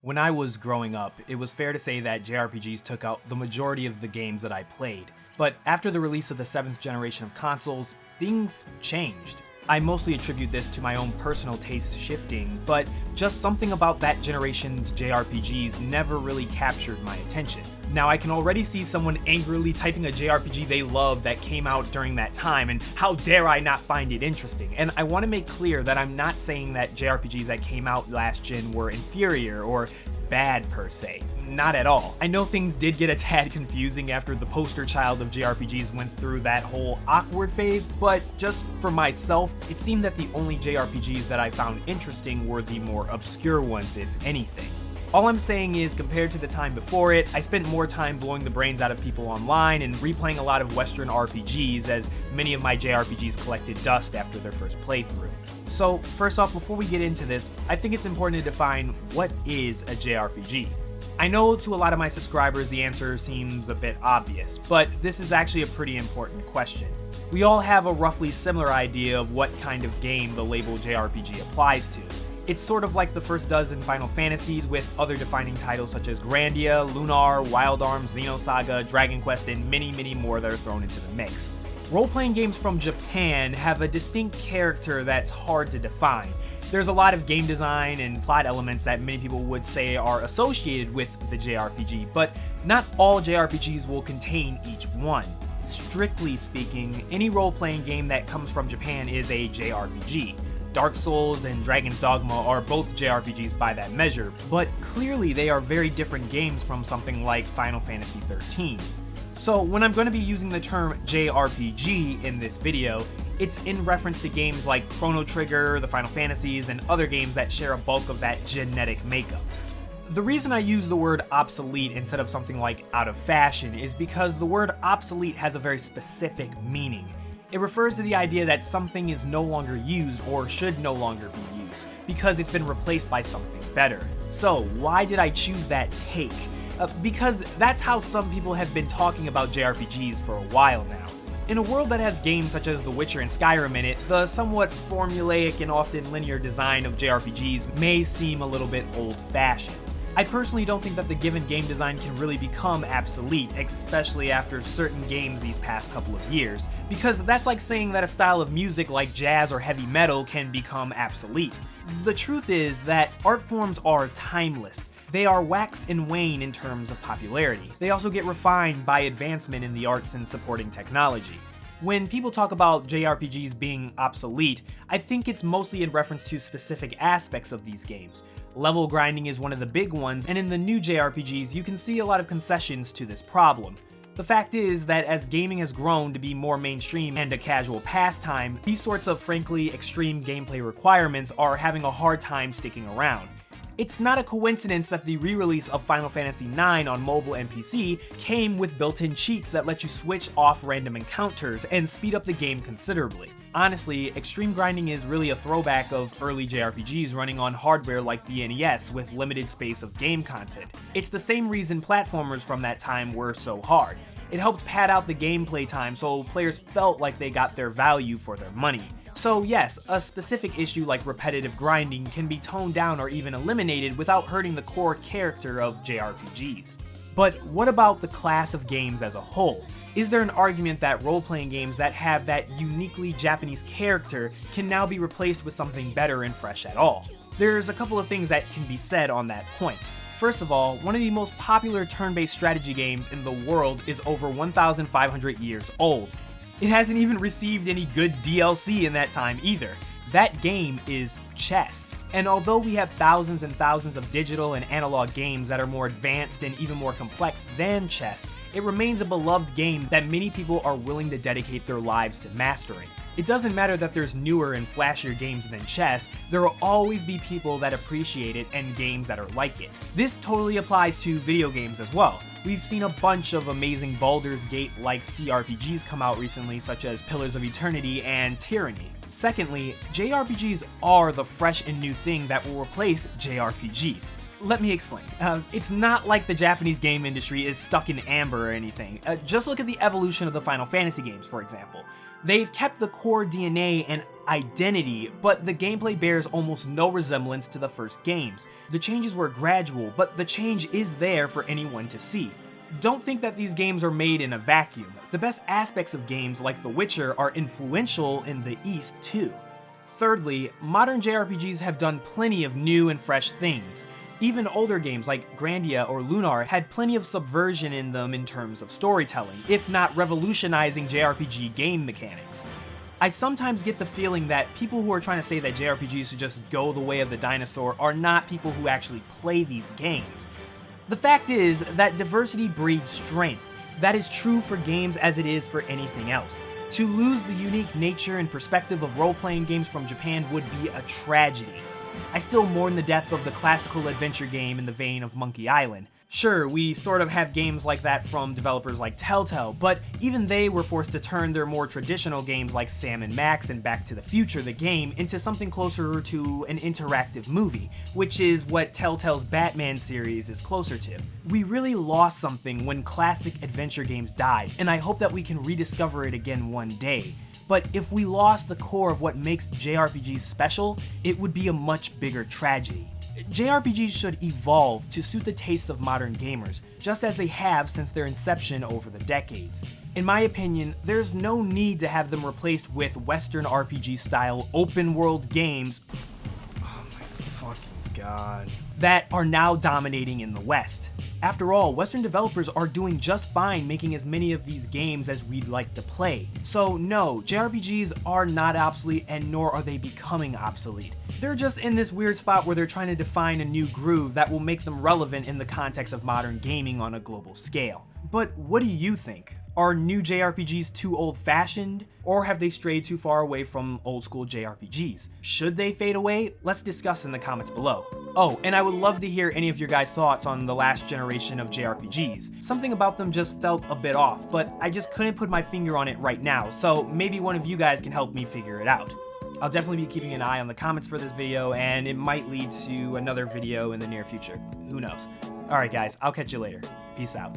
When I was growing up, it was fair to say that JRPGs took out the majority of the games that I played. But after the release of the 7th generation of consoles, things changed. I mostly attribute this to my own personal taste shifting, but just something about that generation's JRPGs never really captured my attention. Now I can already see someone angrily typing a JRPG they love that came out during that time, and how dare I not find it interesting. And I want to make clear that I'm not saying that JRPGs that came out last gen were inferior or bad per se. Not at all. I know things did get a tad confusing after the poster child of JRPGs went through that whole awkward phase, but just for myself, it seemed that the only JRPGs that I found interesting were the more obscure ones, if anything. All I'm saying is, compared to the time before it, I spent more time blowing the brains out of people online and replaying a lot of Western RPGs, as many of my JRPGs collected dust after their first playthrough. So, first off, before we get into this, I think it's important to define what is a JRPG. I know to a lot of my subscribers the answer seems a bit obvious, but this is actually a pretty important question. We all have a roughly similar idea of what kind of game the label JRPG applies to. It's sort of like the first dozen Final Fantasies, with other defining titles such as Grandia, Lunar, Wild Arms, Xenosaga, Dragon Quest, and many more that are thrown into the mix. Role-playing games from Japan have a distinct character that's hard to define. There's a lot of game design and plot elements that many people would say are associated with the JRPG, but not all JRPGs will contain each one. Strictly speaking, any role-playing game that comes from Japan is a JRPG. Dark Souls and Dragon's Dogma are both JRPGs by that measure, but clearly they are very different games from something like Final Fantasy XIII. So when I'm going to be using the term JRPG in this video, it's in reference to games like Chrono Trigger, the Final Fantasies, and other games that share a bulk of that genetic makeup. The reason I use the word obsolete instead of something like out of fashion is because the word obsolete has a very specific meaning. It refers to the idea that something is no longer used or should no longer be used because it's been replaced by something better. So why did I choose that take? Because that's how some people have been talking about JRPGs for a while now. In a world that has games such as The Witcher and Skyrim in it, the somewhat formulaic and often linear design of JRPGs may seem a little bit old-fashioned. I personally don't think that the given game design can really become obsolete, especially after certain games these past couple of years, because that's like saying that a style of music like jazz or heavy metal can become obsolete. The truth is that art forms are timeless. They are wax and wane in terms of popularity. They also get refined by advancement in the arts and supporting technology. When people talk about JRPGs being obsolete, I think it's mostly in reference to specific aspects of these games. Level grinding is one of the big ones, and in the new JRPGs you can see a lot of concessions to this problem. The fact is that as gaming has grown to be more mainstream and a casual pastime, these sorts of frankly extreme gameplay requirements are having a hard time sticking around. It's not a coincidence that the re-release of Final Fantasy IX on mobile and PC came with built-in cheats that let you switch off random encounters and speed up the game considerably. Honestly, extreme grinding is really a throwback of early JRPGs running on hardware like the NES with limited space of game content. It's the same reason platformers from that time were so hard. It helped pad out the gameplay time so players felt like they got their value for their money. So yes, a specific issue like repetitive grinding can be toned down or even eliminated without hurting the core character of JRPGs. But what about the class of games as a whole? Is there an argument that role-playing games that have that uniquely Japanese character can now be replaced with something better and fresh at all? There's a couple of things that can be said on that point. First of all, one of the most popular turn-based strategy games in the world is over 1,500 years old. It hasn't even received any good DLC in that time either. That game is chess. And although we have thousands and thousands of digital and analog games that are more advanced and even more complex than chess, it remains a beloved game that many people are willing to dedicate their lives to mastering. It doesn't matter that there's newer and flashier games than chess, there will always be people that appreciate it and games that are like it. This totally applies to video games as well. We've seen a bunch of amazing Baldur's Gate-like CRPGs come out recently, such as Pillars of Eternity and Tyranny. Secondly, JRPGs are the fresh and new thing that will replace JRPGs. Let me explain. It's not like the Japanese game industry is stuck in amber or anything. Just look at the evolution of the Final Fantasy games, for example. They've kept the core DNA and identity, but the gameplay bears almost no resemblance to the first games. The changes were gradual, but the change is there for anyone to see. Don't think that these games are made in a vacuum. The best aspects of games like The Witcher are influential in the East too. Thirdly, modern JRPGs have done plenty of new and fresh things. Even older games like Grandia or Lunar had plenty of subversion in them in terms of storytelling, if not revolutionizing JRPG game mechanics. I sometimes get the feeling that people who are trying to say that JRPGs should just go the way of the dinosaur are not people who actually play these games. The fact is that diversity breeds strength. That is true for games as it is for anything else. To lose the unique nature and perspective of role-playing games from Japan would be a tragedy. I still mourn the death of the classical adventure game in the vein of Monkey Island. Sure, we sort of have games like that from developers like Telltale, but even they were forced to turn their more traditional games like Sam & Max and Back to the Future, the game, into something closer to an interactive movie, which is what Telltale's Batman series is closer to. We really lost something when classic adventure games died, and I hope that we can rediscover it again one day. But if we lost the core of what makes JRPGs special, it would be a much bigger tragedy. JRPGs should evolve to suit the tastes of modern gamers, just as they have since their inception over the decades. In my opinion, there's no need to have them replaced with Western RPG-style open-world games God. that are now dominating in the West. After all, Western developers are doing just fine making as many of these games as we'd like to play. So no, JRPGs are not obsolete and nor are they becoming obsolete. They're just in this weird spot where they're trying to define a new groove that will make them relevant in the context of modern gaming on a global scale. But what do you think? Are new JRPGs too old-fashioned, or have they strayed too far away from old-school JRPGs? Should they fade away? Let's discuss in the comments below. Oh, and I would love to hear any of your guys' thoughts on the last generation of JRPGs. Something about them just felt a bit off, but I just couldn't put my finger on it right now, so maybe one of you guys can help me figure it out. I'll definitely be keeping an eye on the comments for this video, and it might lead to another video in the near future. Who knows? Alright guys, I'll catch you later. Peace out.